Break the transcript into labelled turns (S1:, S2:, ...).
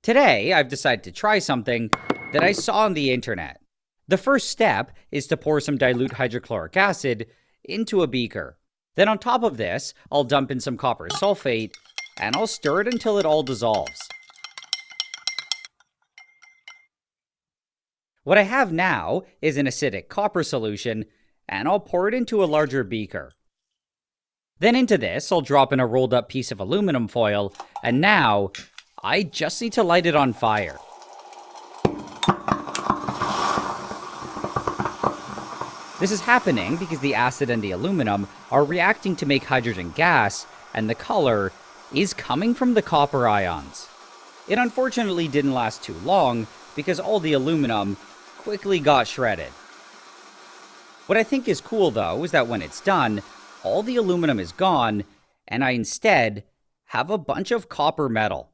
S1: Today, I've decided to try something that I saw on the internet. The first step is to pour some dilute hydrochloric acid into a beaker. Then on top of this, I'll dump in some copper sulfate, and I'll stir it until it all dissolves. What I have now is an acidic copper solution, and I'll pour it into a larger beaker. Then into this, I'll drop in a rolled up piece of aluminum foil, and now I just need to light it on fire. This is happening because the acid and the aluminum are reacting to make hydrogen gas, and the color is coming from the copper ions. It unfortunately didn't last too long because all the aluminum quickly got shredded. What I think is cool though is that when it's done, all the aluminum is gone, and I instead have a bunch of copper metal.